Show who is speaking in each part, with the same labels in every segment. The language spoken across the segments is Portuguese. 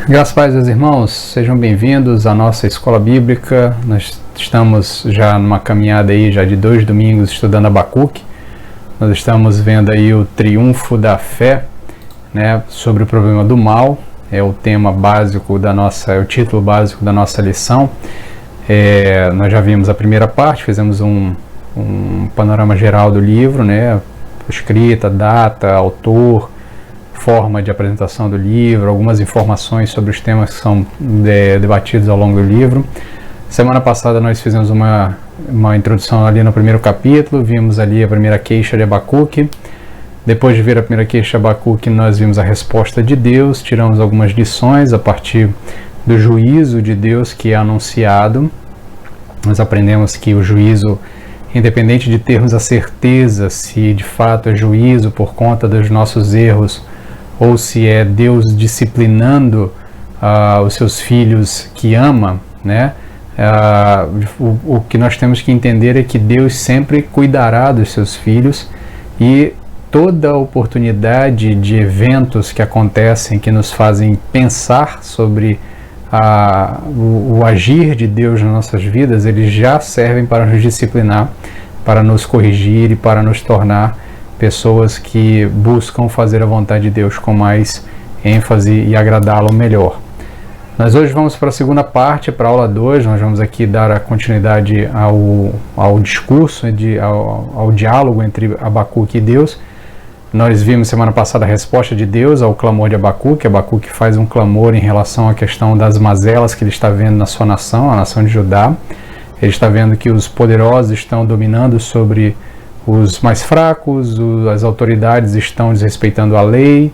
Speaker 1: Graças a Deus, irmãos, sejam bem-vindos à nossa escola bíblica. Nós estamos já numa caminhada aí já de 2 domingos estudando Abacuque. Nós estamos vendo aí o triunfo da fé, né, sobre o problema do mal. É o tema básico da nossa, é o título básico da nossa lição. Nós já vimos a primeira parte, fizemos um panorama geral do livro, né, escrita, data, autor, forma de apresentação do livro, algumas informações sobre os temas que são debatidos ao longo do livro. Semana passada nós fizemos uma introdução ali no primeiro capítulo, vimos ali a primeira queixa de Abacuque. Depois de ver a primeira queixa de Abacuque, nós vimos a resposta de Deus, tiramos algumas lições a partir do juízo de Deus que é anunciado. Nós aprendemos que o juízo, independente de termos a certeza se de fato é juízo por conta dos nossos erros, ou se é Deus disciplinando os seus filhos que ama, né? O que nós temos que entender é que Deus sempre cuidará dos seus filhos, e toda oportunidade de eventos que acontecem que nos fazem pensar sobre o agir de Deus nas nossas vidas, eles já servem para nos disciplinar, para nos corrigir e para nos tornar pessoas que buscam fazer a vontade de Deus com mais ênfase e agradá-lo melhor. Nós hoje vamos para a segunda parte, para a aula 2, nós vamos aqui dar a continuidade ao discurso, ao diálogo entre Abacuque e Deus. Nós vimos semana passada a resposta de Deus ao clamor de Abacuque. Abacuque faz um clamor em relação à questão das mazelas que ele está vendo na sua nação, a nação de Judá. Ele está vendo que os poderosos estão dominando sobre os mais fracos, as autoridades estão desrespeitando a lei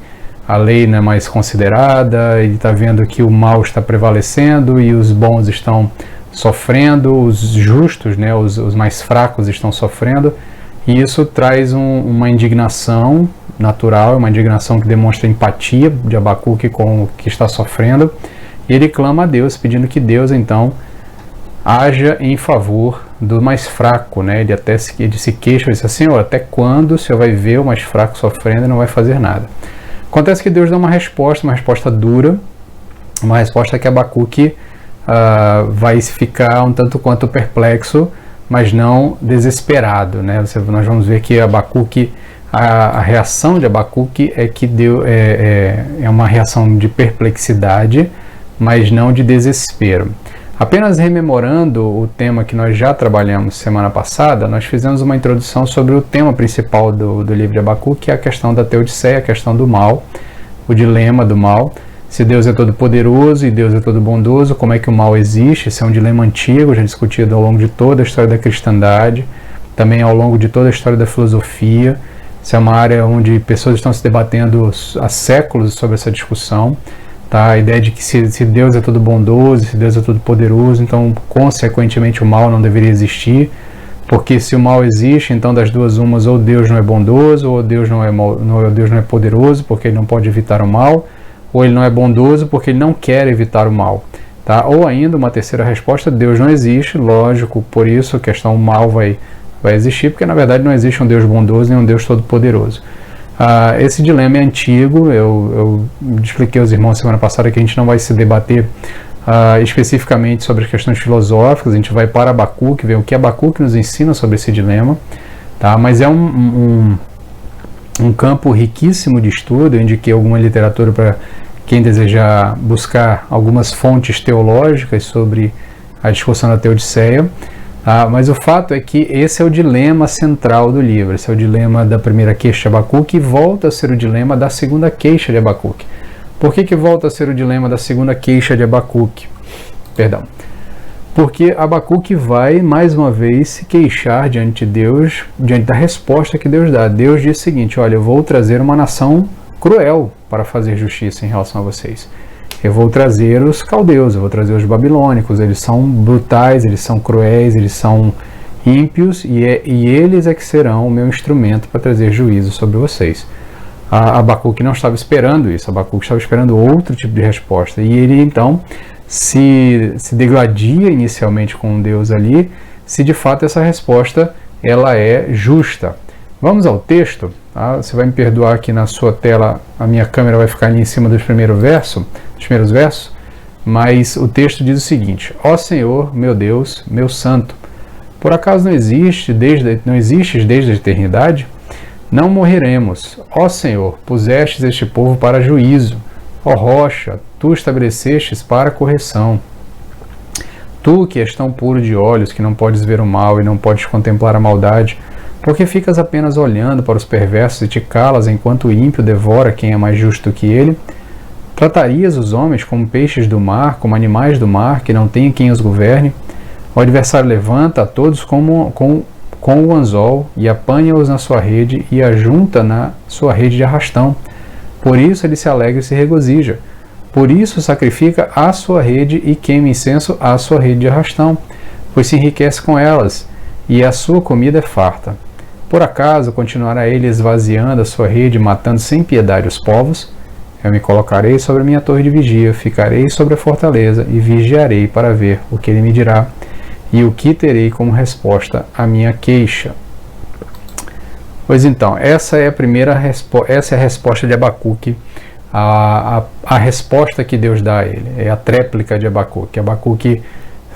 Speaker 1: não é mais considerada, ele está vendo que o mal está prevalecendo e os bons estão sofrendo, os justos, né, os mais fracos estão sofrendo, e isso traz uma indignação natural, uma indignação que demonstra empatia de Abacuque com o que está sofrendo, e ele clama a Deus, pedindo que Deus então haja em favor do mais fraco, né? Ele se queixa, ele diz assim: Senhor, até quando o Senhor vai ver o mais fraco sofrendo e não vai fazer nada? Acontece que Deus dá uma resposta dura, uma resposta que Abacuque vai ficar um tanto quanto perplexo, mas não desesperado, né? Nós vamos ver que Abacuque, a reação de Abacuque é que é uma reação de perplexidade, mas não de desespero. Apenas rememorando o tema que nós já trabalhamos semana passada, nós fizemos uma introdução sobre o tema principal do livro de Abacuque, que é a questão da teodiceia, a questão do mal, o dilema do mal. Se Deus é todo poderoso e Deus é todo bondoso, como é que o mal existe? Esse é um dilema antigo, já discutido ao longo de toda a história da cristandade, também ao longo de toda a história da filosofia. Essa é uma área onde pessoas estão se debatendo há séculos sobre essa discussão. Tá? A ideia de que se Deus é todo bondoso, se Deus é todo poderoso, então consequentemente o mal não deveria existir, porque se o mal existe, então das duas umas, ou Deus não é bondoso, ou Deus não é poderoso, porque ele não pode evitar o mal, ou ele não é bondoso porque ele não quer evitar o mal. Tá? Ou ainda uma terceira resposta: Deus não existe, lógico, por isso a questão mal vai existir, porque na verdade não existe um Deus bondoso nem um Deus todo poderoso. Esse dilema é antigo, eu expliquei aos irmãos semana passada que a gente não vai se debater especificamente sobre as questões filosóficas, a gente vai para Abacuque, ver o que Abacuque nos ensina sobre esse dilema, tá? Mas é um campo riquíssimo de estudo. Eu indiquei alguma literatura para quem desejar buscar algumas fontes teológicas sobre a discussão da teodiceia. Mas o fato é que esse é o dilema central do livro, esse é o dilema da primeira queixa de Abacuque, e volta a ser o dilema da segunda queixa de Abacuque. Por que volta a ser o dilema da segunda queixa de Abacuque? Porque Abacuque vai mais uma vez se queixar diante de Deus, diante da resposta que Deus dá. Deus diz o seguinte: olha, eu vou trazer uma nação cruel para fazer justiça em relação a vocês. Eu vou trazer os caldeus, eu vou trazer os babilônicos, eles são brutais, eles são cruéis, eles são ímpios, e eles é que serão o meu instrumento para trazer juízo sobre vocês. Abacuque não estava esperando isso, Abacuque estava esperando outro tipo de resposta, e ele então se degladia inicialmente com Deus ali, se de fato essa resposta ela é justa. Vamos ao texto. Tá? Você vai me perdoar aqui na sua tela, a minha câmera vai ficar ali em cima dos primeiros versos, mas o texto diz o seguinte: Ó Senhor, meu Deus, meu Santo, por acaso não existes desde a eternidade? Não morreremos. Ó Senhor, pusestes este povo para juízo. Ó rocha, tu estabelecestes para correção. Tu que és tão puro de olhos que não podes ver o mal e não podes contemplar a maldade, porque ficas apenas olhando para os perversos e te calas enquanto o ímpio devora quem é mais justo que ele? Tratarias os homens como peixes do mar, como animais do mar, que não têm quem os governe? O adversário levanta a todos com o anzol e apanha-os na sua rede e ajunta na sua rede de arrastão. Por isso ele se alegra e se regozija. Por isso sacrifica a sua rede e queima incenso à sua rede de arrastão, pois se enriquece com elas, e a sua comida é farta. Por acaso continuará ele esvaziando a sua rede, matando sem piedade os povos? Eu me colocarei sobre a minha torre de vigia, ficarei sobre a fortaleza e vigiarei para ver o que ele me dirá e o que terei como resposta à minha queixa. Pois então, essa é a resposta de Abacuque, a resposta que Deus dá a ele, é a tréplica de Abacuque. Abacuque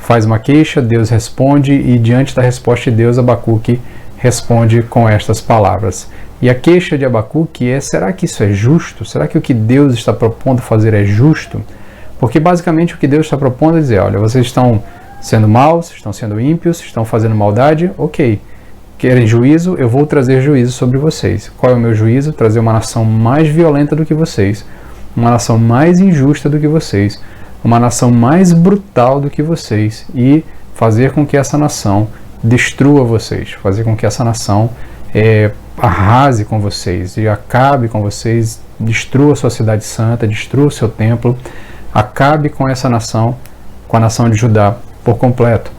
Speaker 1: faz uma queixa, Deus responde, e diante da resposta de Deus, Abacuque responde com estas palavras. E a queixa de Abacuque é: será que isso é justo? Será que o que Deus está propondo fazer é justo? Porque basicamente o que Deus está propondo é dizer: olha, vocês estão sendo maus, estão sendo ímpios, estão fazendo maldade, ok. Querem juízo? Eu vou trazer juízo sobre vocês. Qual é o meu juízo? Trazer uma nação mais violenta do que vocês, uma nação mais injusta do que vocês, uma nação mais brutal do que vocês, e fazer com que essa nação destrua vocês, fazer com que essa nação arrase com vocês e acabe com vocês, destrua a sua cidade santa, destrua o seu templo, acabe com essa nação, com a nação de Judá por completo.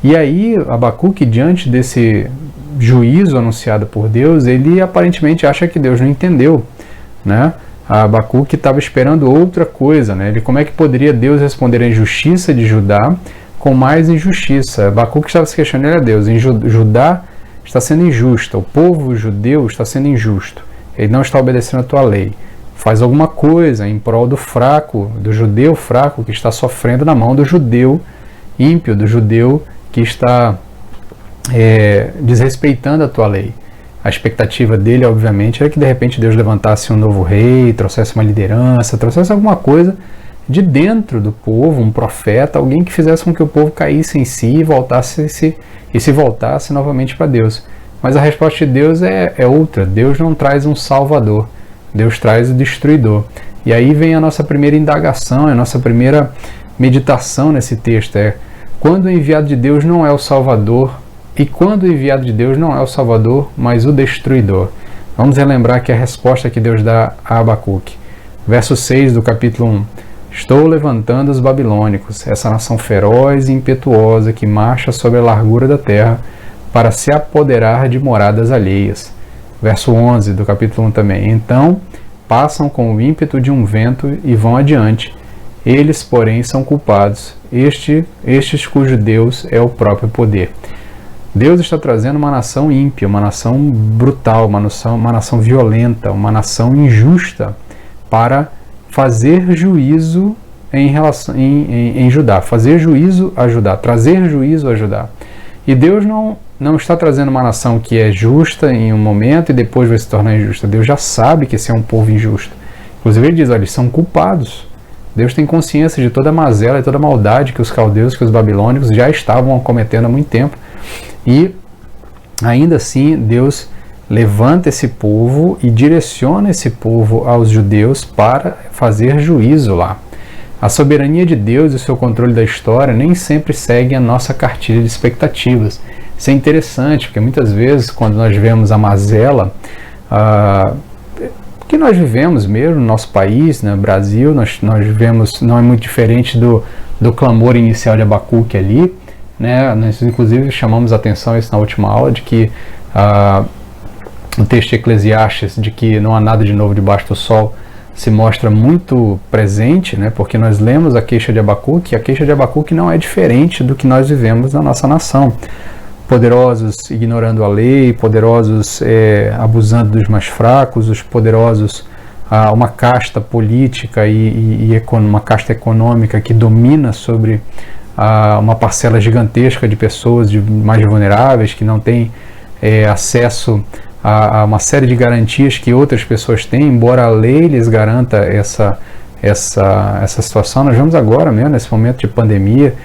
Speaker 1: E aí Abacuque, diante desse juízo anunciado por Deus, ele aparentemente acha que Deus não entendeu, né? Abacuque estava esperando outra coisa, né? Como é que poderia Deus responder à injustiça de Judá com mais injustiça? Abacuque estava se questionando a Deus: Judá está sendo injusta, o povo judeu está sendo injusto, ele não está obedecendo a tua lei. Faz alguma coisa em prol do fraco, do judeu fraco que está sofrendo na mão do judeu ímpio, do judeu que está desrespeitando a tua lei. A expectativa dele, obviamente, era que de repente Deus levantasse um novo rei, trouxesse uma liderança, trouxesse alguma coisa de dentro do povo, um profeta, alguém que fizesse com que o povo caísse em si e se voltasse novamente para Deus. Mas a resposta de Deus é outra. Deus não traz um salvador, Deus traz o destruidor. E aí vem a nossa primeira indagação, a nossa primeira meditação nesse texto: quando o enviado de Deus não é o salvador, e quando o enviado de Deus não é o salvador, mas o destruidor. Vamos relembrar que a resposta que Deus dá a Abacuque. Verso 6 do capítulo 1. Estou levantando os babilônicos, essa nação feroz e impetuosa que marcha sobre a largura da terra para se apoderar de moradas alheias. Verso 11 do capítulo 1 também. Então passam com o ímpeto de um vento e vão adiante. Eles, porém, são culpados, estes cujo Deus é o próprio poder. Deus está trazendo uma nação ímpia, uma nação brutal, uma nação violenta, uma nação injusta, para fazer juízo em Judá, fazer juízo a Judá, trazer juízo a Judá. E Deus não está trazendo uma nação que é justa em um momento e depois vai se tornar injusta. Deus já sabe que esse é um povo injusto. Inclusive ele diz: olha, eles são culpados. Deus tem consciência de toda a mazela e toda a maldade que os caldeus, que os babilônicos já estavam cometendo há muito tempo. E ainda assim Deus levanta esse povo e direciona esse povo aos judeus para fazer juízo lá. A soberania de Deus e o seu controle da história nem sempre seguem a nossa cartilha de expectativas. Isso é interessante, porque muitas vezes quando nós vemos a mazela que nós vivemos mesmo no nosso país, no Brasil, nós vivemos, não é muito diferente do clamor inicial de Abacuque ali, né? Nós inclusive chamamos a atenção isso na última aula, de que o texto de Eclesiastes, de que não há nada de novo debaixo do sol, se mostra muito presente, né? Porque nós lemos a queixa de Abacuque, e a queixa de Abacuque não é diferente do que nós vivemos na nossa nação. poderosos ignorando a lei, poderosos abusando dos mais fracos, os poderosos, uma casta política e uma casta econômica que domina sobre uma parcela gigantesca de pessoas mais vulneráveis, que não têm acesso a uma série de garantias que outras pessoas têm, embora a lei lhes garanta essa situação. Nós vemos agora mesmo, nesse momento de pandemia,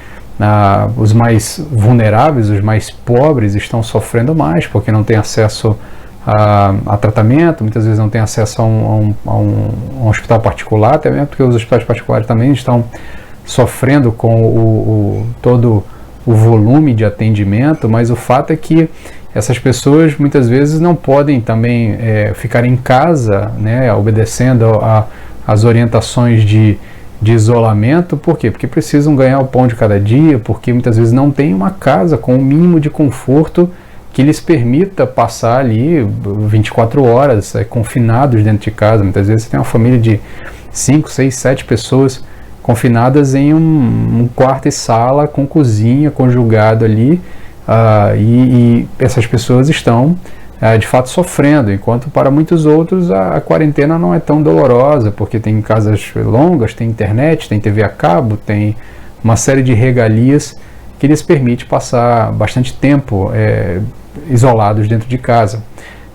Speaker 1: os mais vulneráveis, os mais pobres estão sofrendo mais, porque não têm acesso a tratamento, muitas vezes não têm acesso a um hospital particular, até mesmo porque os hospitais particulares também estão sofrendo com todo o volume de atendimento, mas o fato é que essas pessoas muitas vezes não podem também ficar em casa, né, obedecendo às orientações de isolamento. Por quê? Porque precisam ganhar o pão de cada dia, porque muitas vezes não tem uma casa com o mínimo de conforto que lhes permita passar ali 24 horas confinados dentro de casa. Muitas vezes você tem uma família de 5, 6, 7 pessoas confinadas em um quarto e sala com cozinha conjugado ali, e essas pessoas estão de fato sofrendo, enquanto para muitos outros a quarentena não é tão dolorosa, porque tem casas longas, tem internet, tem TV a cabo, tem uma série de regalias que lhes permite passar bastante tempo isolados dentro de casa.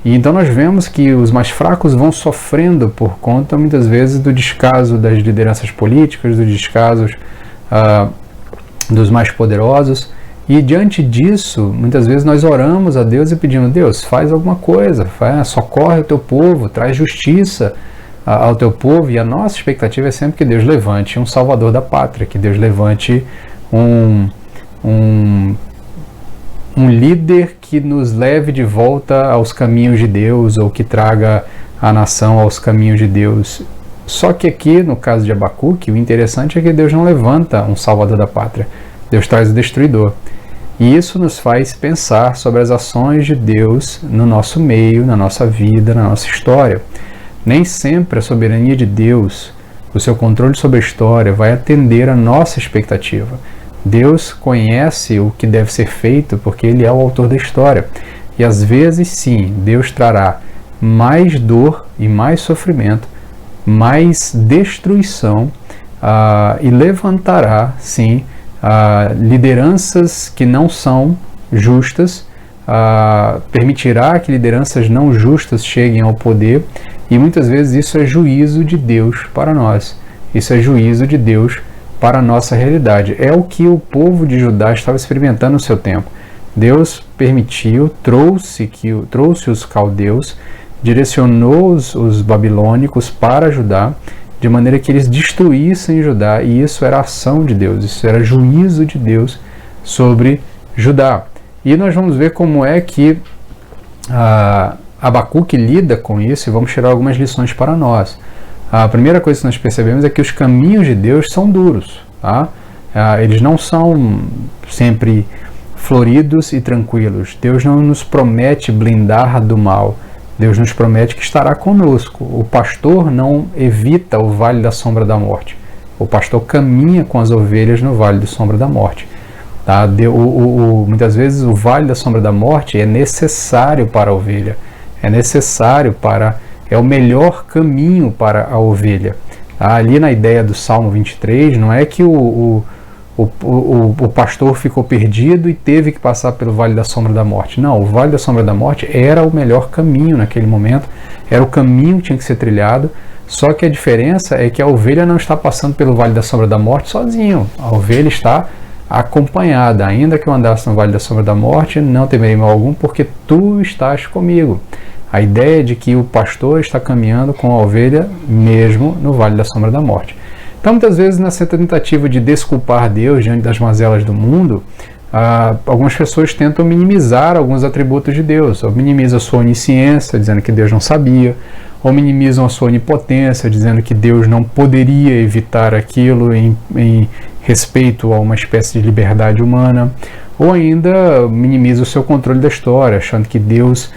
Speaker 1: E então nós vemos que os mais fracos vão sofrendo por conta, muitas vezes, do descaso das lideranças políticas, do descaso dos mais poderosos. E diante disso, muitas vezes nós oramos a Deus e pedimos: Deus, faz alguma coisa, socorre o teu povo, traz justiça ao teu povo. E a nossa expectativa é sempre que Deus levante um salvador da pátria, que Deus levante um líder que nos leve de volta aos caminhos de Deus, ou que traga a nação aos caminhos de Deus. Só que aqui, no caso de Abacuque, o interessante é que Deus não levanta um salvador da pátria, Deus traz o destruidor. E isso nos faz pensar sobre as ações de Deus no nosso meio, na nossa vida, na nossa história. Nem sempre a soberania de Deus, o seu controle sobre a história, vai atender a nossa expectativa. Deus conhece o que deve ser feito porque Ele é o autor da história. E às vezes, sim, Deus trará mais dor e mais sofrimento, mais destruição, e levantará, sim, lideranças que não são justas, permitirá que lideranças não justas cheguem ao poder, e muitas vezes isso é juízo de Deus para nós, isso é juízo de Deus para a nossa realidade. É o que o povo de Judá estava experimentando no seu tempo. Deus permitiu, trouxe os caldeus, direcionou os babilônicos para Judá, de maneira que eles destruíssem Judá, e isso era ação de Deus, isso era juízo de Deus sobre Judá. E nós vamos ver como é que Abacuque lida com isso, e vamos tirar algumas lições para nós. A primeira coisa que nós percebemos é que os caminhos de Deus são duros, tá? Eles não são sempre floridos e tranquilos. Deus não nos promete blindar do mal. Deus nos promete que estará conosco. O pastor não evita o vale da sombra da morte. O pastor caminha com as ovelhas no vale da sombra da morte. Tá? Muitas vezes o vale da sombra da morte é necessário para a ovelha. É o melhor caminho para a ovelha. Tá? Ali na ideia do Salmo 23, não é que o pastor ficou perdido e teve que passar pelo Vale da Sombra da Morte. Não, o Vale da Sombra da Morte era o melhor caminho naquele momento, era o caminho que tinha que ser trilhado, só que a diferença é que a ovelha não está passando pelo Vale da Sombra da Morte sozinho, a ovelha está acompanhada. Ainda que eu andasse no Vale da Sombra da Morte, não temerei mal algum, porque tu estás comigo. A ideia de que o pastor está caminhando com a ovelha mesmo no Vale da Sombra da Morte. Então, muitas vezes, nessa tentativa de desculpar Deus diante das mazelas do mundo, algumas pessoas tentam minimizar alguns atributos de Deus. Ou minimizam a sua onisciência, dizendo que Deus não sabia, ou minimizam a sua onipotência, dizendo que Deus não poderia evitar aquilo em respeito a uma espécie de liberdade humana, ou ainda minimizam o seu controle da história, achando que Deus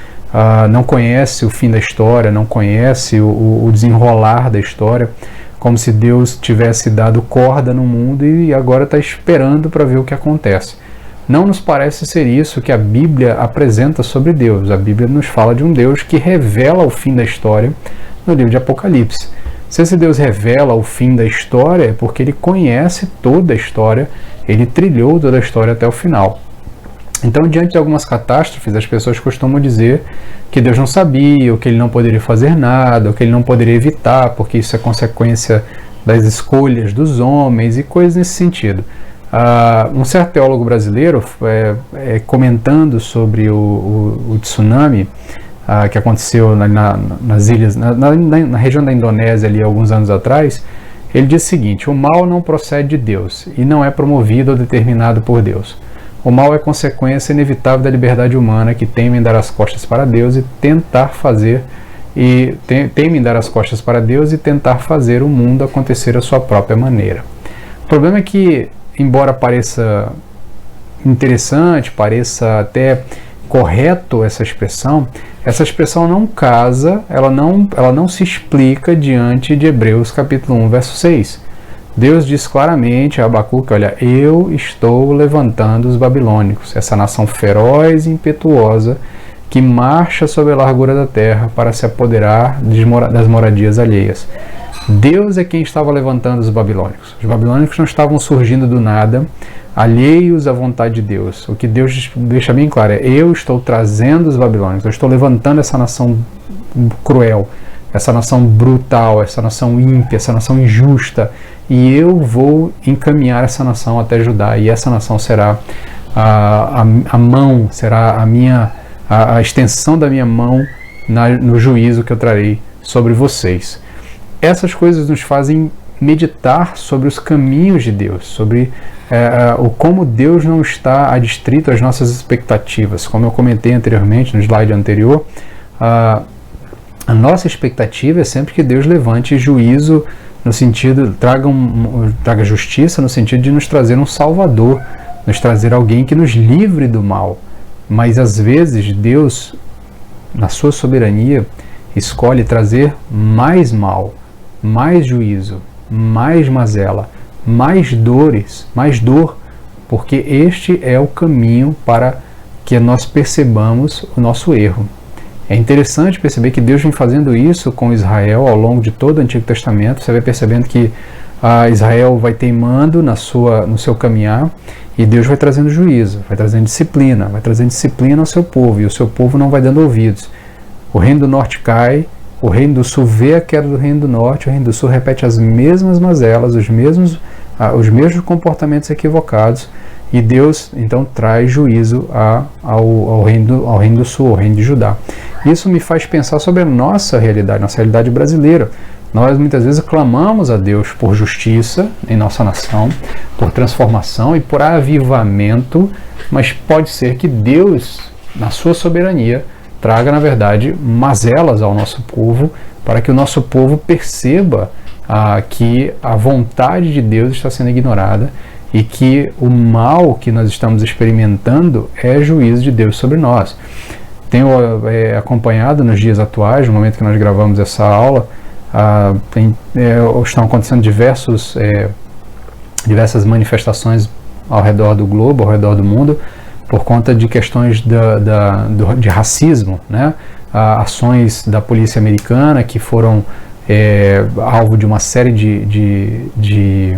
Speaker 1: não conhece o fim da história, não conhece o desenrolar da história, como se Deus tivesse dado corda no mundo e agora está esperando para ver o que acontece. Não nos parece ser isso que a Bíblia apresenta sobre Deus. A Bíblia nos fala de um Deus que revela o fim da história no livro de Apocalipse. Se esse Deus revela o fim da história, é porque ele conhece toda a história, ele trilhou toda a história até o final. Então, diante de algumas catástrofes, as pessoas costumam dizer que Deus não sabia, ou que ele não poderia fazer nada, ou que ele não poderia evitar, porque isso é consequência das escolhas dos homens e coisas nesse sentido. Um certo teólogo brasileiro, comentando sobre o tsunami que aconteceu nas ilhas, na região da Indonésia ali alguns anos atrás, ele diz o seguinte: o mal não procede de Deus e não é promovido ou determinado por Deus. O mal é consequência inevitável da liberdade humana que teme em dar as costas para Deus e tentar fazer o mundo acontecer à sua própria maneira. O problema é que, embora pareça interessante, pareça até correto essa expressão não casa, ela não se explica diante de Hebreus capítulo 1, verso 6. Deus diz claramente a Abacuque: olha, eu estou levantando os babilônicos, essa nação feroz e impetuosa que marcha sobre a largura da terra para se apoderar das moradias alheias. Deus é quem estava levantando os babilônicos. Os babilônicos não estavam surgindo do nada, alheios à vontade de Deus. O que Deus deixa bem claro é: eu estou trazendo os babilônicos, eu estou levantando essa nação cruel, essa nação brutal, essa nação ímpia, essa nação injusta, e eu vou encaminhar essa nação até Judá, e essa nação será a mão, será a extensão da minha mão no juízo que eu trarei sobre vocês. Essas coisas nos fazem meditar sobre os caminhos de Deus, sobre como Deus não está adstrito às nossas expectativas. Como eu comentei anteriormente, no slide anterior, a nossa expectativa é sempre que Deus levante juízo, no sentido, traga justiça, no sentido de nos trazer um Salvador, nos trazer alguém que nos livre do mal. Mas às vezes Deus, na sua soberania, escolhe trazer mais mal, mais juízo, mais mazela, mais dor, porque este é o caminho para que nós percebamos o nosso erro. É interessante perceber que Deus vem fazendo isso com Israel ao longo de todo o Antigo Testamento. Você vai percebendo que Israel vai teimando no seu caminhar, e Deus vai trazendo juízo, vai trazendo disciplina ao seu povo, e o seu povo não vai dando ouvidos. O reino do norte cai, o reino do sul vê a queda do reino do norte, o reino do sul repete as mesmas mazelas, os mesmos comportamentos equivocados, e Deus então traz juízo ao reino do sul, ao reino de Judá. Isso me faz pensar sobre a nossa realidade brasileira. Nós muitas vezes clamamos a Deus por justiça em nossa nação, por transformação e por avivamento, mas pode ser que Deus, na sua soberania, traga, na verdade, mazelas ao nosso povo, para que o nosso povo perceba que a vontade de Deus está sendo ignorada e que o mal que nós estamos experimentando é juízo de Deus sobre nós. Tenho acompanhado nos dias atuais, no momento que nós gravamos essa aula, estão acontecendo diversas manifestações ao redor do globo, ao redor do mundo, por conta de questões de racismo, né? Ações da polícia americana que foram alvo de uma série de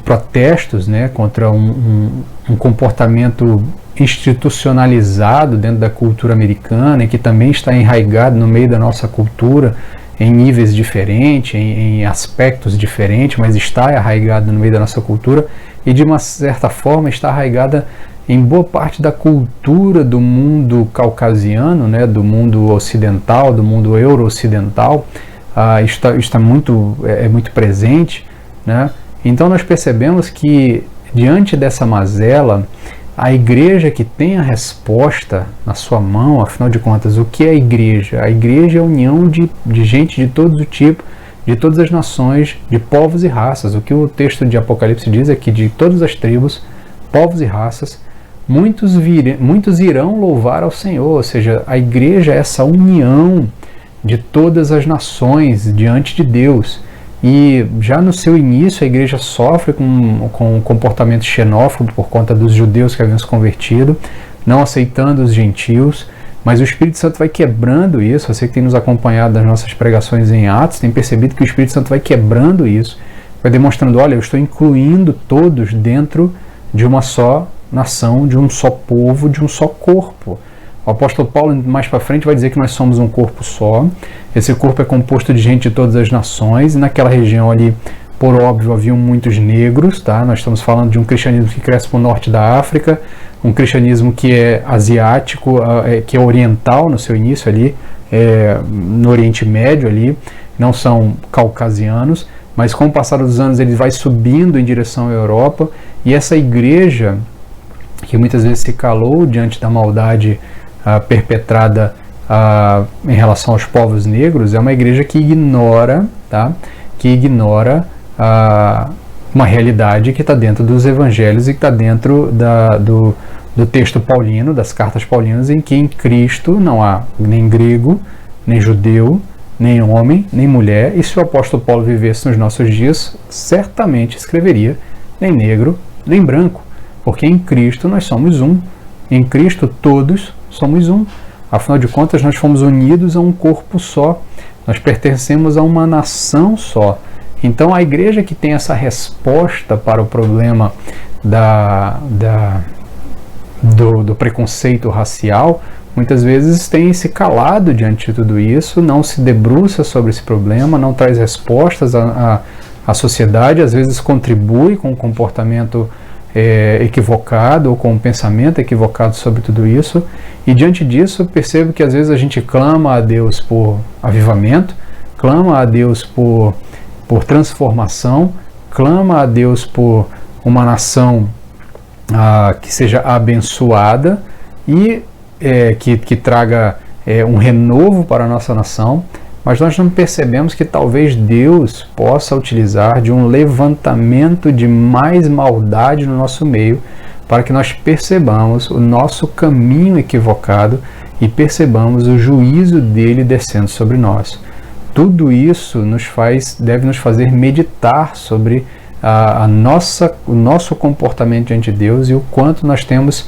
Speaker 1: protestos, né, contra um comportamento institucionalizado dentro da cultura americana, e que também está enraizado no meio da nossa cultura em níveis diferentes, em aspectos diferentes, mas está arraigado no meio da nossa cultura, e de uma certa forma está arraigada em boa parte da cultura do mundo caucasiano, né, do mundo ocidental, do mundo euro-ocidental. Está muito presente, né? Então nós percebemos que, diante dessa mazela, a igreja que tem a resposta na sua mão. Afinal de contas, o que é a igreja? A igreja é a união de gente de todo o tipo, de todas as nações, de povos e raças. O que o texto de Apocalipse diz é que de todas as tribos, povos e raças, muitos irão louvar ao Senhor. Ou seja, a igreja é essa união de todas as nações diante de Deus. e já no seu início a igreja sofre com um comportamento xenófobo por conta dos judeus que haviam se convertido, não aceitando os gentios, mas o Espírito Santo vai quebrando isso. Você que tem nos acompanhado das nossas pregações em Atos, tem percebido que o Espírito Santo vai quebrando isso, vai demonstrando, olha, eu estou incluindo todos dentro de uma só nação, de um só povo, de um só corpo. O apóstolo Paulo, mais para frente, vai dizer que nós somos um corpo só. Esse corpo é composto de gente de todas as nações, e naquela região ali, por óbvio, haviam muitos negros, tá? Nós estamos falando de um cristianismo que cresce para o norte da África, um cristianismo que é asiático, que é oriental no seu início ali, no Oriente Médio ali, não são caucasianos, mas com o passar dos anos ele vai subindo em direção à Europa, e essa igreja, que muitas vezes se calou diante da maldade perpetrada em relação aos povos negros, é uma igreja que ignora, tá? Que ignora uma realidade que está dentro dos evangelhos e que está dentro do texto paulino, das cartas paulinas, em que em Cristo não há nem grego, nem judeu, nem homem, nem mulher, e se o apóstolo Paulo vivesse nos nossos dias, certamente escreveria nem negro, nem branco, porque em Cristo nós somos um, em Cristo todos somos um. Afinal de contas, nós fomos unidos a um corpo só, nós pertencemos a uma nação só. Então a igreja que tem essa resposta para o problema do preconceito racial, muitas vezes tem se calado diante de tudo isso, não se debruça sobre esse problema, não traz respostas à sociedade, às vezes contribui com um comportamento equivocado ou com um pensamento equivocado sobre tudo isso, e diante disso percebo que às vezes a gente clama a Deus por avivamento, clama a Deus por transformação, clama a Deus por uma nação que seja abençoada e que traga um renovo para a nossa nação, mas nós não percebemos que talvez Deus possa utilizar de um levantamento de mais maldade no nosso meio, para que nós percebamos o nosso caminho equivocado e percebamos o juízo dele descendo sobre nós. Tudo isso deve nos fazer meditar sobre o nosso comportamento diante de Deus e o quanto nós temos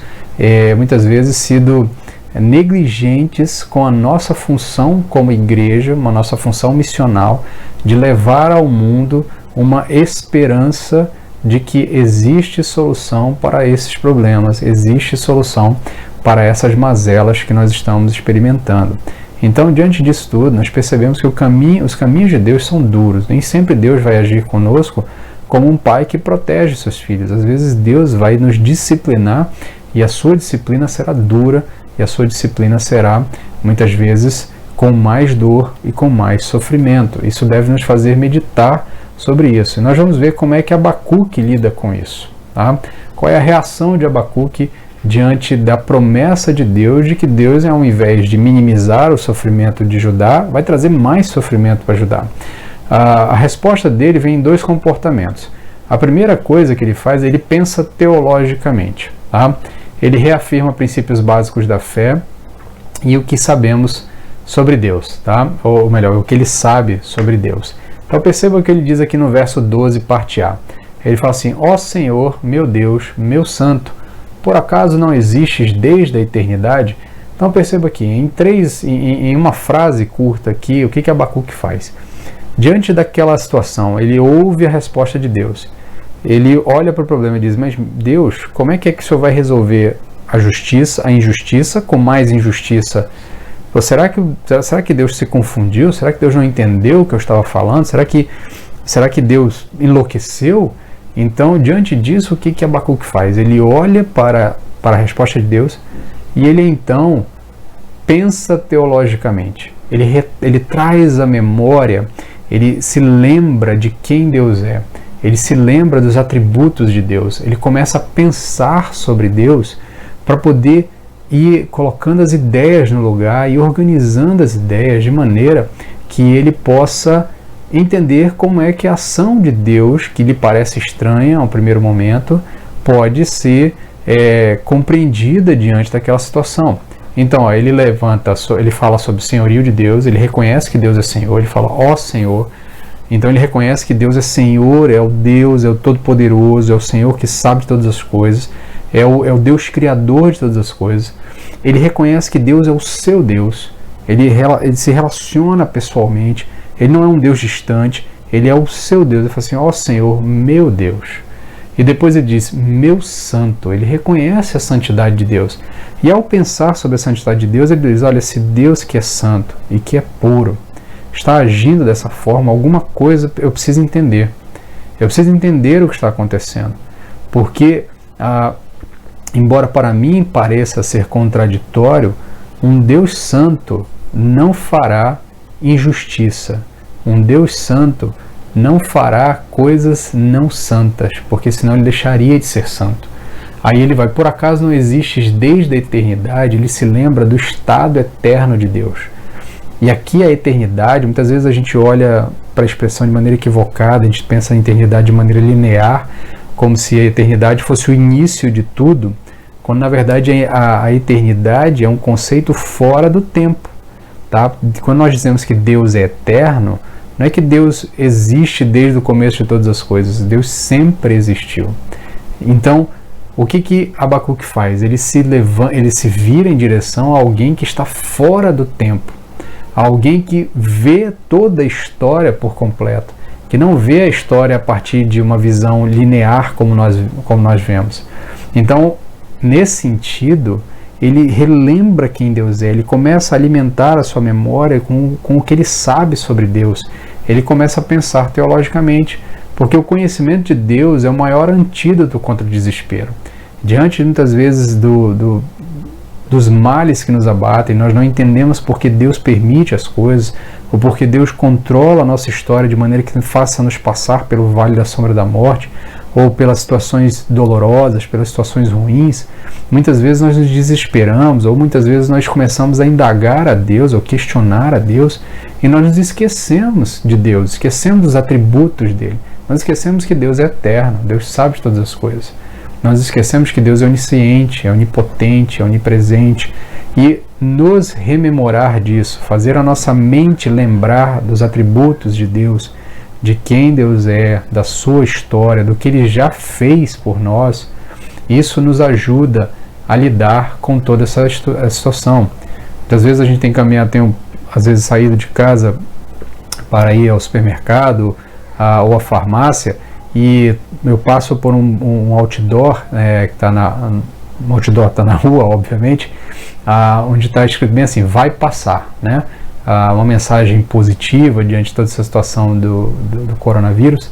Speaker 1: muitas vezes sido negligentes com a nossa função como igreja, uma nossa função missional, de levar ao mundo uma esperança de que existe solução para esses problemas, existe solução para essas mazelas que nós estamos experimentando. Então, diante disso tudo, nós percebemos que os caminhos de Deus são duros. Nem sempre Deus vai agir conosco como um pai que protege seus filhos. Às vezes Deus vai nos disciplinar e a sua disciplina será dura, e a sua disciplina será, muitas vezes, com mais dor e com mais sofrimento. Isso deve nos fazer meditar sobre isso. E nós vamos ver como é que Abacuque lida com isso. Tá? Qual é a reação de Abacuque diante da promessa de Deus, de que Deus, ao invés de minimizar o sofrimento de Judá, vai trazer mais sofrimento para Judá. A resposta dele vem em dois comportamentos. A primeira coisa que ele faz, ele pensa teologicamente. Tá? Ele reafirma princípios básicos da fé e o que sabemos sobre Deus, tá? Ou melhor, o que ele sabe sobre Deus. Então perceba o que ele diz aqui no verso 12, parte A. Ele fala assim: ó Senhor, meu Deus, meu Santo, por acaso não existes desde a eternidade? Então perceba aqui, em uma frase curta aqui, o que Abacuque faz? Diante daquela situação, ele ouve a resposta de Deus. Ele olha para o problema e diz: mas Deus, como é que o Senhor vai resolver a injustiça com mais injustiça? Será que Deus se confundiu? Será que Deus não entendeu o que eu estava falando? Será que Deus enlouqueceu? Então, diante disso, o que Abacuque faz? Ele olha para a resposta de Deus e ele então pensa teologicamente. Ele traz a memória, ele se lembra de quem Deus é. Ele se lembra dos atributos de Deus, ele começa a pensar sobre Deus para poder ir colocando as ideias no lugar e organizando as ideias de maneira que ele possa entender como é que a ação de Deus, que lhe parece estranha ao primeiro momento, pode ser compreendida diante daquela situação. Então, ele fala sobre o senhorio de Deus, ele reconhece que Deus é Senhor, ele fala: ó Senhor, Então ele reconhece que Deus é Senhor, é o Deus, é o Todo-Poderoso, é o Senhor que sabe de todas as coisas, é o Deus Criador de todas as coisas. Ele reconhece que Deus é o seu Deus, ele se relaciona pessoalmente, ele não é um Deus distante, ele é o seu Deus. Ele fala assim, ó Senhor, meu Deus. E depois ele diz, meu santo. Ele reconhece a santidade de Deus. E ao pensar sobre a santidade de Deus, ele diz, olha, se Deus que é santo e que é puro está agindo dessa forma, alguma coisa eu preciso entender. Eu preciso entender o que está acontecendo. Porque, embora para mim pareça ser contraditório, um Deus santo não fará injustiça. Um Deus santo não fará coisas não santas, porque senão ele deixaria de ser santo. Aí ele vai, por acaso não existes desde a eternidade? Ele se lembra do estado eterno de Deus. E aqui a eternidade, muitas vezes a gente olha para a expressão de maneira equivocada, a gente pensa em eternidade de maneira linear, como se a eternidade fosse o início de tudo, quando na verdade a eternidade é um conceito fora do tempo. Tá? Quando nós dizemos que Deus é eterno, não é que Deus existe desde o começo de todas as coisas, Deus sempre existiu. Então, o que Abacuque faz? Ele se vira em direção a alguém que está fora do tempo, alguém que vê toda a história por completo, que não vê a história a partir de uma visão linear como nós vemos. Então, nesse sentido, ele relembra quem Deus é, ele começa a alimentar a sua memória com o que ele sabe sobre Deus. Ele começa a pensar teologicamente, porque o conhecimento de Deus é o maior antídoto contra o desespero. Diante muitas vezes dos males que nos abatem, nós não entendemos porque Deus permite as coisas, ou porque Deus controla a nossa história de maneira que faça nos passar pelo vale da sombra da morte, ou pelas situações dolorosas, pelas situações ruins. Muitas vezes nós nos desesperamos, ou muitas vezes nós começamos a indagar a Deus, ou questionar a Deus, e nós nos esquecemos de Deus, esquecemos dos atributos dele. Nós esquecemos que Deus é eterno, Deus sabe de todas as coisas. Nós esquecemos que Deus é onisciente, é onipotente, é onipresente. E nos rememorar disso, fazer a nossa mente lembrar dos atributos de Deus, de quem Deus é, da sua história, do que Ele já fez por nós, isso nos ajuda a lidar com toda essa situação. Muitas vezes a gente tem caminhado, às vezes saído de casa para ir ao supermercado ou à farmácia, e eu passo por um outdoor, que está um outdoor está na rua, obviamente, onde está escrito bem assim, vai passar, né? Uma mensagem positiva diante de toda essa situação do coronavírus.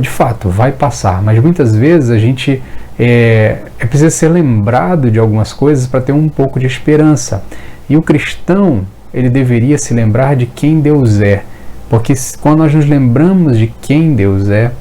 Speaker 1: De fato, vai passar, mas muitas vezes a gente é preciso ser lembrado de algumas coisas para ter um pouco de esperança. E o cristão, ele deveria se lembrar de quem Deus é, porque quando nós nos lembramos de quem Deus é,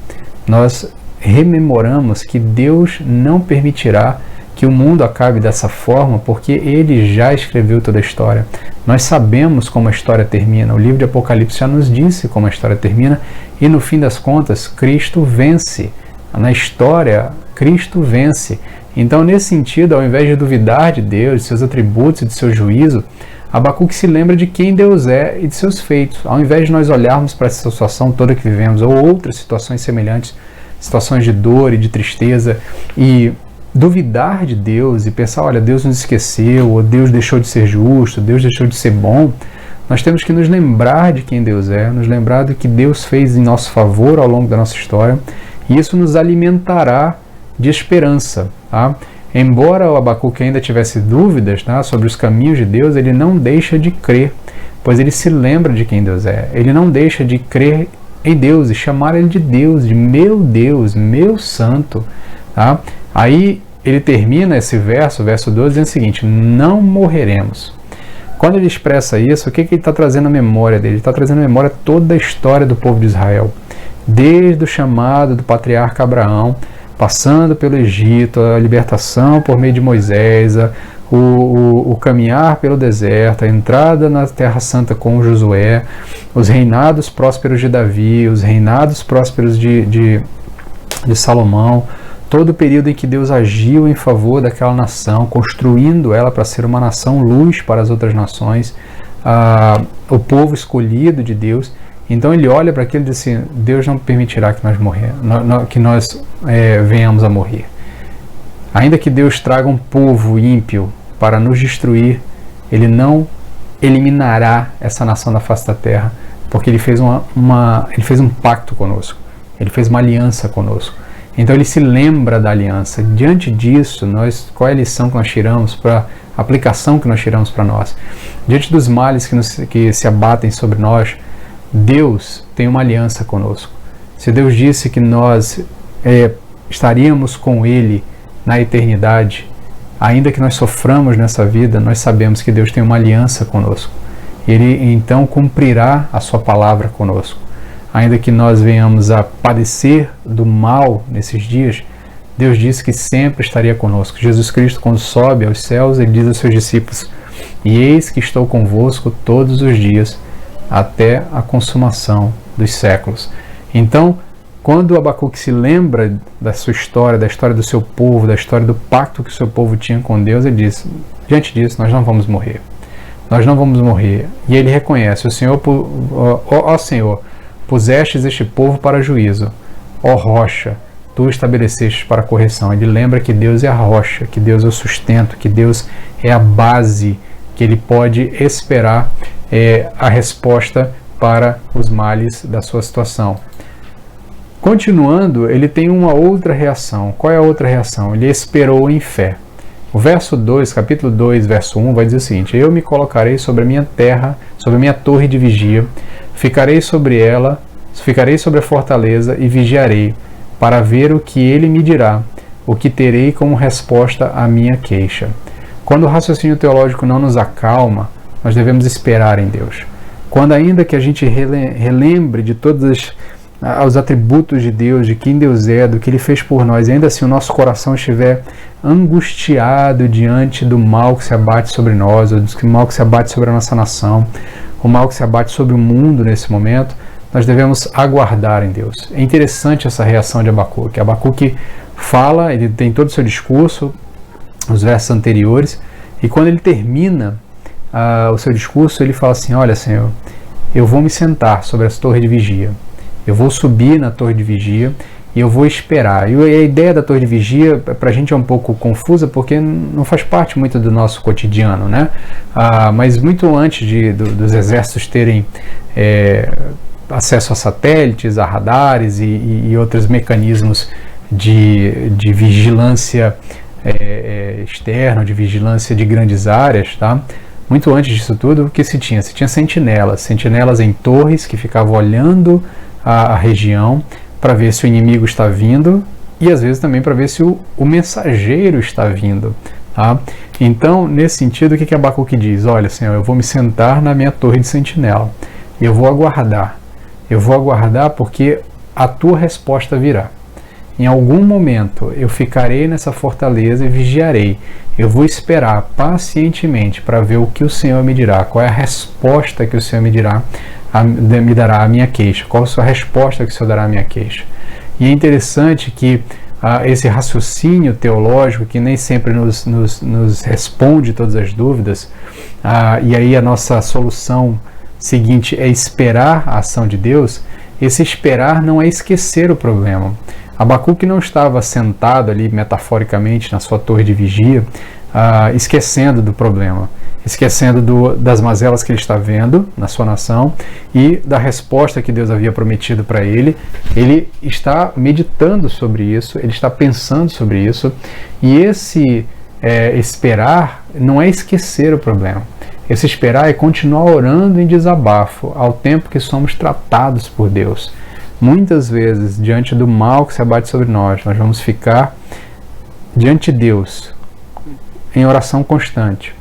Speaker 1: nós rememoramos que Deus não permitirá que o mundo acabe dessa forma, porque Ele já escreveu toda a história. Nós sabemos como a história termina. O livro de Apocalipse já nos disse como a história termina, e no fim das contas, Cristo vence. Na história, Cristo vence. Então, nesse sentido, ao invés de duvidar de Deus, de seus atributos e de seu juízo, Abacuque se lembra de quem Deus é e de seus feitos. Ao invés de nós olharmos para essa situação toda que vivemos, ou outras situações semelhantes, situações de dor e de tristeza, e duvidar de Deus e pensar, olha, Deus nos esqueceu, ou Deus deixou de ser justo, Deus deixou de ser bom, nós temos que nos lembrar de quem Deus é, nos lembrar do que Deus fez em nosso favor ao longo da nossa história, e isso nos alimentará de esperança, tá? Embora o Abacuque ainda tivesse dúvidas, tá, sobre os caminhos de Deus, ele não deixa de crer, pois ele se lembra de quem Deus é. Ele não deixa de crer em Deus e chamar Ele de Deus, meu santo. Tá? Aí ele termina esse verso 12, dizendo o seguinte, não morreremos. Quando ele expressa isso, o que ele está trazendo à memória dele? Ele está trazendo à memória toda a história do povo de Israel, desde o chamado do patriarca Abraão, passando pelo Egito, a libertação por meio de Moisés, o caminhar pelo deserto, a entrada na Terra Santa com Josué, os reinados prósperos de Davi, os reinados prósperos de Salomão, todo o período em que Deus agiu em favor daquela nação, construindo ela para ser uma nação luz para as outras nações, o povo escolhido de Deus. Então ele olha para aquilo e diz assim: Deus não permitirá que nós venhamos a morrer. Ainda que Deus traga um povo ímpio para nos destruir, Ele não eliminará essa nação da face da terra, porque Ele fez Ele fez um pacto conosco, Ele fez uma aliança conosco. Então Ele se lembra da aliança. Diante disso, qual é a lição que nós tiramos, para a aplicação que nós tiramos para nós? Diante dos males que se abatem sobre nós, Deus tem uma aliança conosco. Se Deus disse que nós estaríamos com Ele na eternidade, ainda que nós soframos nessa vida, nós sabemos que Deus tem uma aliança conosco. Ele então cumprirá a sua palavra conosco. Ainda que nós venhamos a padecer do mal nesses dias, Deus disse que sempre estaria conosco. Jesus Cristo, quando sobe aos céus, Ele diz aos seus discípulos: e eis que estou convosco todos os dias, até a consumação dos séculos. Então, quando Abacuque se lembra da sua história, da história do seu povo, da história do pacto que o seu povo tinha com Deus, ele diz: diante disso, nós não vamos morrer. Nós não vamos morrer. E ele reconhece: ó Senhor, pusestes este povo para juízo. Ó rocha, tu estabelecestes para correção. Ele lembra que Deus é a rocha, que Deus é o sustento, que Deus é a base, que ele pode esperar a resposta para os males da sua situação. Continuando, ele tem uma outra reação. Qual é a outra reação? Ele esperou em fé. O verso 2, capítulo 2, verso 1, vai dizer o seguinte: eu me colocarei sobre a minha terra, sobre a minha torre de vigia, ficarei sobre ela, ficarei sobre a fortaleza e vigiarei, para ver o que ele me dirá, o que terei como resposta à minha queixa. Quando o raciocínio teológico não nos acalma, nós devemos esperar em Deus. Quando ainda que a gente relembre de todos os atributos de Deus, de quem Deus é, do que Ele fez por nós, e ainda assim o nosso coração estiver angustiado diante do mal que se abate sobre nós, ou do mal que se abate sobre a nossa nação, o mal que se abate sobre o mundo nesse momento, nós devemos aguardar em Deus. É interessante essa reação de Abacuque. Abacuque fala, ele tem todo o seu discurso, os versos anteriores, e quando ele termina o seu discurso, ele fala assim: olha, Senhor, eu vou me sentar sobre essa torre de vigia, eu vou subir na torre de vigia e eu vou esperar. E a ideia da torre de vigia para a gente é um pouco confusa, porque não faz parte muito do nosso cotidiano, né? Mas muito antes dos exércitos terem acesso a satélites, a radares e outros mecanismos de vigilância externa, de vigilância de grandes áreas, tá? Muito antes disso tudo, o que se tinha? Se tinha sentinelas em torres que ficavam olhando a região para ver se o inimigo está vindo e às vezes também para ver se o mensageiro está vindo, tá? Então, nesse sentido, o que Abacuque diz? Olha, Senhor, eu vou me sentar na minha torre de sentinela e eu vou aguardar porque a tua resposta virá. Em algum momento eu ficarei nessa fortaleza e vigiarei. Eu vou esperar pacientemente para ver o que o Senhor me dirá, qual é a resposta que o Senhor me dará à minha queixa, qual é a resposta que o Senhor dará à minha queixa. E é interessante que esse raciocínio teológico, que nem sempre nos responde todas as dúvidas, e aí a nossa solução seguinte é esperar a ação de Deus. Esse esperar não é esquecer o problema. Abacuque não estava sentado ali metaforicamente na sua torre de vigia, esquecendo do problema, esquecendo das mazelas que ele está vendo na sua nação e da resposta que Deus havia prometido para ele. Ele está meditando sobre isso, ele está pensando sobre isso, e esse esperar não é esquecer o problema. Esse esperar é continuar orando em desabafo ao tempo que somos tratados por Deus. Muitas vezes, diante do mal que se abate sobre nós vamos ficar diante de Deus em oração constante,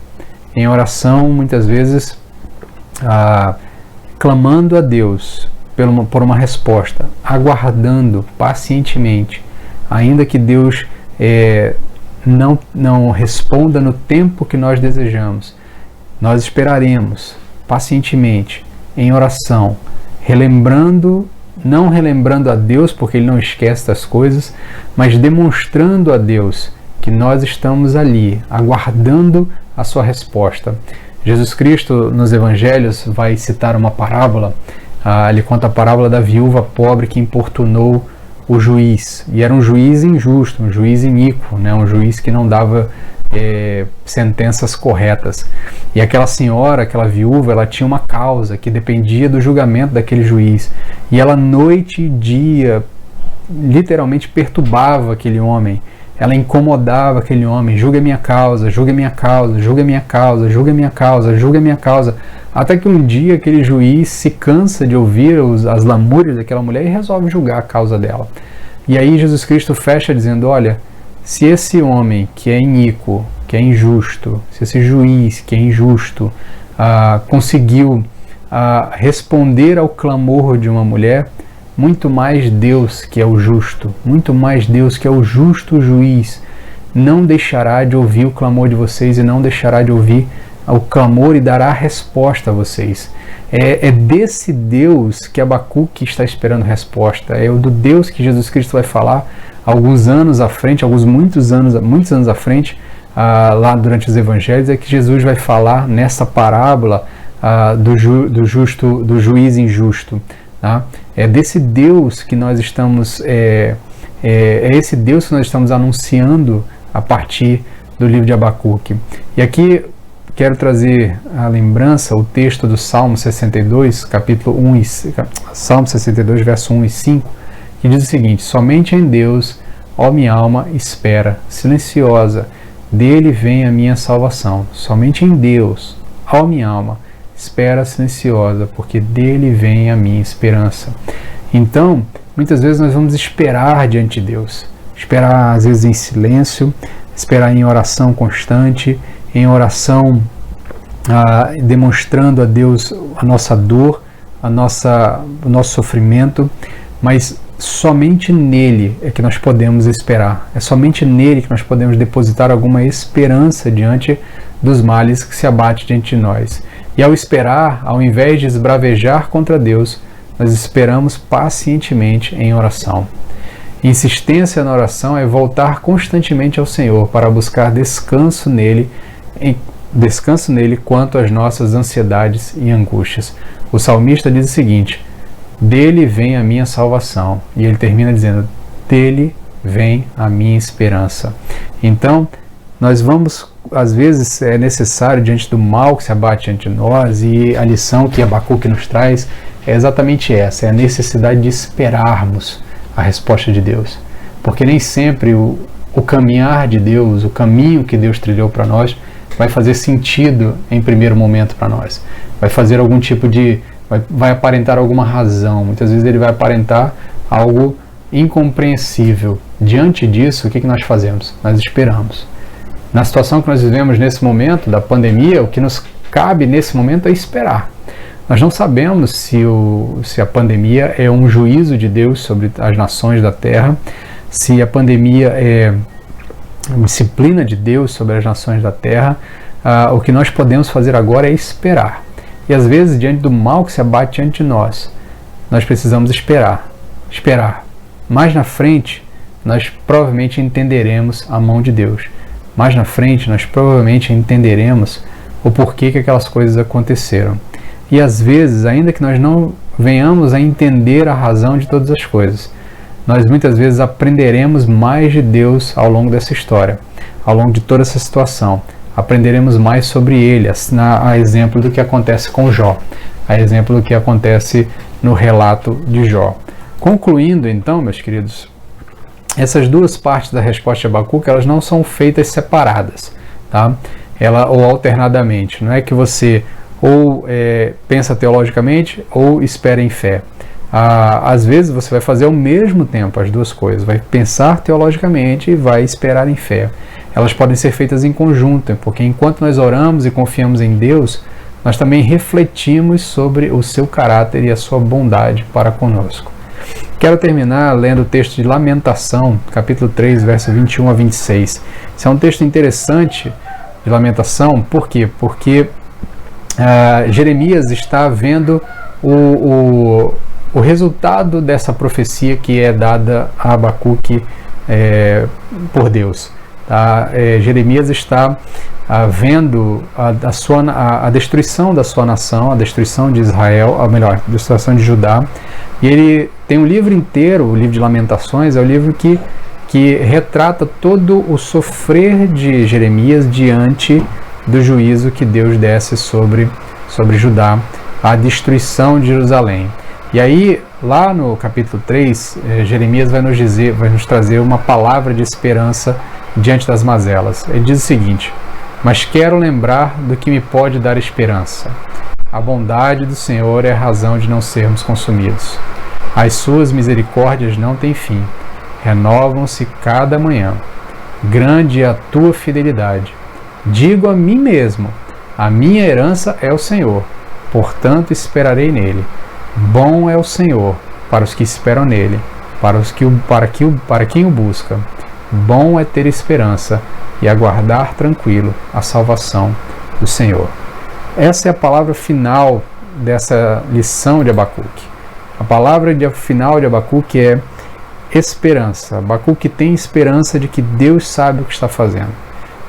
Speaker 1: em oração muitas vezes clamando a Deus por uma resposta, aguardando pacientemente, ainda que Deus não responda no tempo que nós desejamos. Nós esperaremos pacientemente em oração, não relembrando a Deus, porque Ele não esquece das coisas, mas demonstrando a Deus que nós estamos ali, aguardando a sua resposta. Jesus Cristo, nos Evangelhos, vai citar uma parábola Ele conta a parábola da viúva pobre que importunou o juiz, e era um juiz injusto, um juiz iníquo, né? Um juiz que não dava sentenças corretas. E aquela senhora, aquela viúva, ela tinha uma causa que dependia do julgamento daquele juiz, e ela noite e dia literalmente perturbava aquele homem. Ela incomodava aquele homem: julga minha causa, julga minha causa, julga minha causa, julga minha causa, julga minha causa. Até que um dia aquele juiz se cansa de ouvir as lamúrias daquela mulher e resolve julgar a causa dela. E aí Jesus Cristo fecha dizendo: olha, se esse homem que é iníquo, que é injusto, se esse juiz que é injusto conseguiu responder ao clamor de uma mulher, muito mais Deus, que é o justo, muito mais Deus, que é o justo juiz, não deixará de ouvir o clamor de vocês e não deixará de ouvir o clamor e dará a resposta a vocês. É desse Deus que Abacuque está esperando resposta. É o do Deus que Jesus Cristo vai falar alguns anos à frente, muitos anos à frente, lá durante os evangelhos, é que Jesus vai falar nessa parábola do juiz injusto. Tá? É desse Deus que nós estamos, esse Deus que nós estamos anunciando a partir do livro de Abacuque. E aqui quero trazer à lembrança o texto do Salmo 62, capítulo 1 Salmo 62, verso 1 e 5, que diz o seguinte: somente em Deus, ó minha alma, espera, silenciosa, dele vem a minha salvação. Somente em Deus, ó minha alma, espera silenciosa, porque dele vem a minha esperança. Então, muitas vezes nós vamos esperar diante de Deus, esperar às vezes em silêncio, esperar em oração constante, em oração demonstrando a Deus a nossa dor, o nosso sofrimento, mas somente nele é que nós podemos esperar, é somente nele que nós podemos depositar alguma esperança diante dos males que se abatem diante de nós. E ao esperar, ao invés de esbravejar contra Deus, nós esperamos pacientemente em oração. Insistência na oração é voltar constantemente ao Senhor para buscar descanso nele quanto às nossas ansiedades e angústias. O salmista diz o seguinte: dele vem a minha salvação. E ele termina dizendo: dele vem a minha esperança. Então, nós vamos, às vezes é necessário, diante do mal que se abate diante de nós, e a lição que Abacuque nos traz é exatamente essa, é a necessidade de esperarmos a resposta de Deus. Porque nem sempre o caminhar de Deus, o caminho que Deus trilhou para nós, vai fazer sentido em primeiro momento para nós. Vai fazer algum tipo de... vai aparentar alguma razão. Muitas vezes ele vai aparentar algo incompreensível. Diante disso, o que nós fazemos? Nós esperamos. Na situação que nós vivemos nesse momento da pandemia, o que nos cabe nesse momento é esperar. Nós não sabemos se a pandemia é um juízo de Deus sobre as nações da terra, se a pandemia é uma disciplina de Deus sobre as nações da terra. O que nós podemos fazer agora é esperar. E às vezes, diante do mal que se abate diante de nós precisamos esperar. Mais na frente, nós provavelmente entenderemos a mão de Deus. Mais na frente, nós provavelmente entenderemos o porquê que aquelas coisas aconteceram. E às vezes, ainda que nós não venhamos a entender a razão de todas as coisas, nós muitas vezes aprenderemos mais de Deus ao longo dessa história, ao longo de toda essa situação. Aprenderemos mais sobre Ele, a exemplo do que acontece com Jó, a exemplo do que acontece no relato de Jó. Concluindo então, meus queridos, essas duas partes da resposta de Abacuque, elas não são feitas separadas, tá? Ou alternadamente. Não é que você ou pensa teologicamente ou espera em fé. Às vezes você vai fazer ao mesmo tempo as duas coisas, vai pensar teologicamente e vai esperar em fé. Elas podem ser feitas em conjunto, porque enquanto nós oramos e confiamos em Deus, nós também refletimos sobre o seu caráter e a sua bondade para conosco. Quero terminar lendo o texto de Lamentação, capítulo 3, verso 21 a 26. Esse é um texto interessante de Lamentação, por quê? Porque Jeremias está vendo o resultado dessa profecia que é dada a Abacuque por Deus. Tá? Jeremias está vendo a destruição da sua nação, a destruição de Israel, ou melhor, a destruição de Judá. E ele tem um livro inteiro, o livro de Lamentações, é o livro que retrata todo o sofrer de Jeremias diante do juízo que Deus desce sobre Judá, a destruição de Jerusalém. E aí, lá no capítulo 3, Jeremias vai nos trazer uma palavra de esperança diante das mazelas. Ele diz o seguinte: mas quero lembrar do que me pode dar esperança. A bondade do Senhor é a razão de não sermos consumidos. As suas misericórdias não têm fim, renovam-se cada manhã. Grande é a tua fidelidade. Digo a mim mesmo: a minha herança é o Senhor, portanto esperarei nele. Bom é o Senhor para os que esperam nele, para quem o busca. Bom é ter esperança e aguardar tranquilo a salvação do Senhor. Essa é a palavra final dessa lição de Abacuque. A palavra final de Abacuque é esperança. Abacuque tem esperança de que Deus sabe o que está fazendo.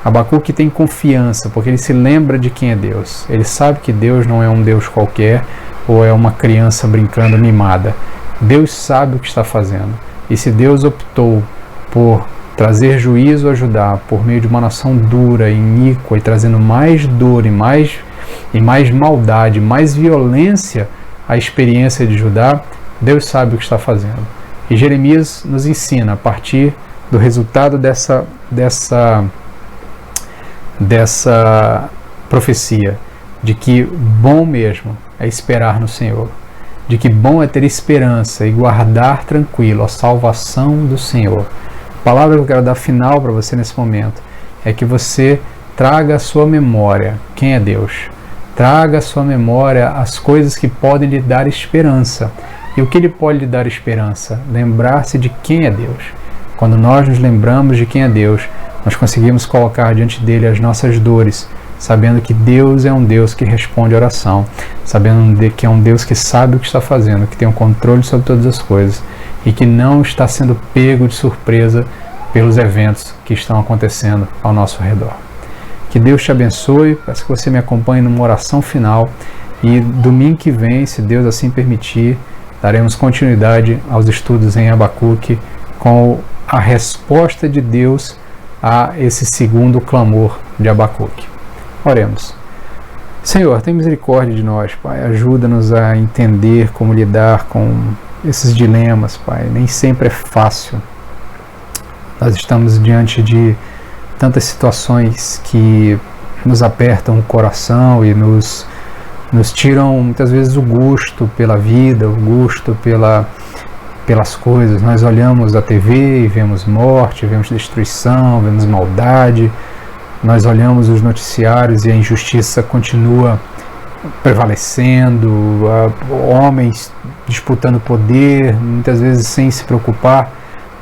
Speaker 1: Abacuque tem confiança, porque ele se lembra de quem é Deus. Ele sabe que Deus não é um Deus qualquer, ou é uma criança brincando mimada. Deus sabe o que está fazendo. E se Deus optou por trazer juízo a Judá por meio de uma nação dura, iníqua, e trazendo mais dor e mais maldade, mais violência à experiência de Judá, Deus sabe o que está fazendo. E Jeremias nos ensina, a partir do resultado dessa profecia, de que bom mesmo é esperar no Senhor, de que bom é ter esperança e guardar tranquilo a salvação do Senhor. A palavra que eu quero dar final para você nesse momento é que você traga à sua memória quem é Deus. Traga à sua memória as coisas que podem lhe dar esperança. E o que lhe pode lhe dar esperança? Lembrar-se de quem é Deus. Quando nós nos lembramos de quem é Deus, nós conseguimos colocar diante dele as nossas dores, sabendo que Deus é um Deus que responde a oração, sabendo que é um Deus que sabe o que está fazendo, que tem o controle sobre todas as coisas e que não está sendo pego de surpresa pelos eventos que estão acontecendo ao nosso redor. Que Deus te abençoe, peço que você me acompanhe numa oração final e domingo que vem, se Deus assim permitir, daremos continuidade aos estudos em Abacuque com a resposta de Deus a esse segundo clamor de Abacuque. Oremos. Senhor, tem misericórdia de nós, Pai. Ajuda-nos a entender como lidar com esses dilemas, Pai. Nem sempre é fácil. Nós estamos diante de tantas situações que nos apertam o coração e nos tiram muitas vezes o gosto pela vida, o gosto pelas coisas. Nós olhamos a TV e vemos morte, vemos destruição, vemos maldade. Nós olhamos os noticiários e a injustiça continua prevalecendo, homens disputando poder, muitas vezes sem se preocupar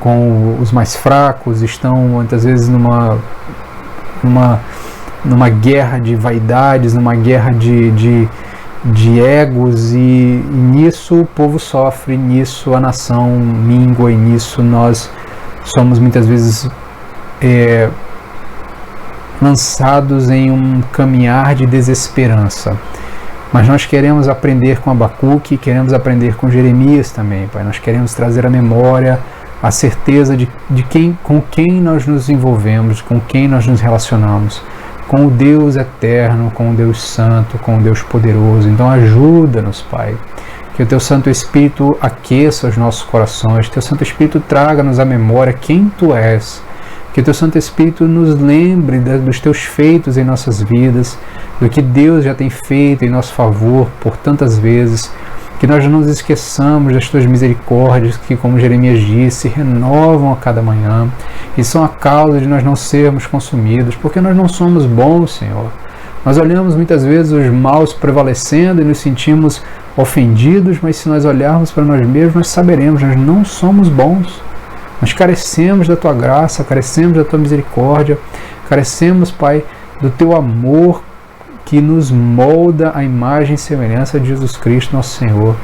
Speaker 1: com os mais fracos, estão muitas vezes numa guerra de vaidades, numa guerra de egos, e nisso o povo sofre, nisso a nação mingua, e nisso nós somos muitas vezes lançados em um caminhar de desesperança. Mas nós queremos aprender com Abacuque, queremos aprender com Jeremias também, Pai. Nós queremos trazer à memória a certeza com quem nós nos envolvemos, com quem nós nos relacionamos, com o Deus eterno, com o Deus santo, com o Deus poderoso. Então ajuda-nos, Pai, que o Teu Santo Espírito aqueça os nossos corações, que o Teu Santo Espírito traga-nos à memória quem Tu és, que o Teu Santo Espírito nos lembre dos Teus feitos em nossas vidas, do que Deus já tem feito em nosso favor por tantas vezes, que nós não nos esqueçamos das Tuas misericórdias, que, como Jeremias disse, renovam a cada manhã, e são a causa de nós não sermos consumidos, porque nós não somos bons, Senhor. Nós olhamos muitas vezes os maus prevalecendo e nos sentimos ofendidos, mas se nós olharmos para nós mesmos, nós saberemos, nós não somos bons. Nós carecemos da Tua graça, carecemos da Tua misericórdia, carecemos, Pai, do Teu amor que nos molda a imagem e semelhança de Jesus Cristo, nosso Senhor.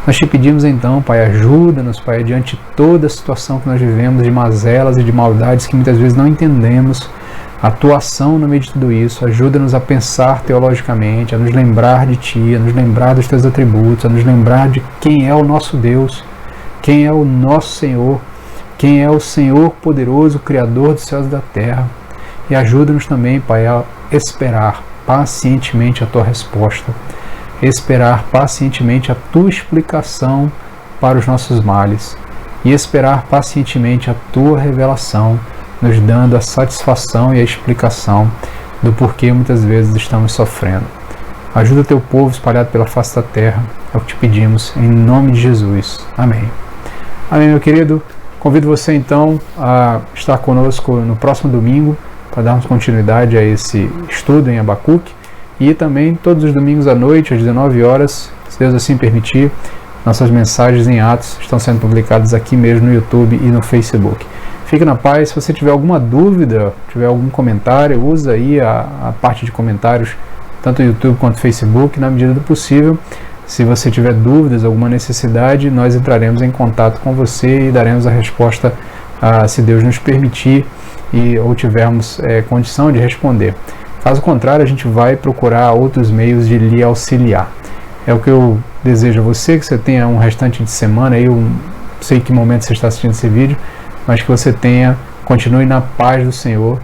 Speaker 1: Nós te pedimos então, Pai, ajuda-nos, Pai, diante de toda a situação que nós vivemos, de mazelas e de maldades que muitas vezes não entendemos, a tua ação no meio de tudo isso. Ajuda-nos a pensar teologicamente, a nos lembrar de Ti, a nos lembrar dos Teus atributos, a nos lembrar de quem é o nosso Deus, quem é o nosso Senhor, quem é o Senhor poderoso, Criador dos céus e da terra. E ajuda-nos também, Pai, a esperar pacientemente a Tua resposta, esperar pacientemente a Tua explicação para os nossos males e esperar pacientemente a Tua revelação, nos dando a satisfação e a explicação do porquê muitas vezes estamos sofrendo. Ajuda Teu povo espalhado pela face da terra, é o que te pedimos, em nome de Jesus. Amém. Amém, meu querido. Convido você então a estar conosco no próximo domingo para darmos continuidade a esse estudo em Abacuque, e também todos os domingos à noite, às 19 horas, se Deus assim permitir, nossas mensagens em Atos estão sendo publicadas aqui mesmo no YouTube e no Facebook. Fique na paz. Se você tiver alguma dúvida, tiver algum comentário, usa aí a parte de comentários, tanto no YouTube quanto no Facebook, na medida do possível. Se você tiver dúvidas, alguma necessidade, nós entraremos em contato com você e daremos a resposta, se Deus nos permitir ou tivermos condição de responder. Caso contrário, a gente vai procurar outros meios de lhe auxiliar. É o que eu desejo a você, que você tenha um restante de semana, eu não sei que momento você está assistindo esse vídeo, mas que você continue na paz do Senhor,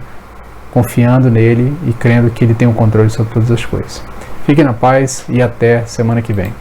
Speaker 1: confiando nele e crendo que Ele tem o controle sobre todas as coisas. Fique na paz e até semana que vem.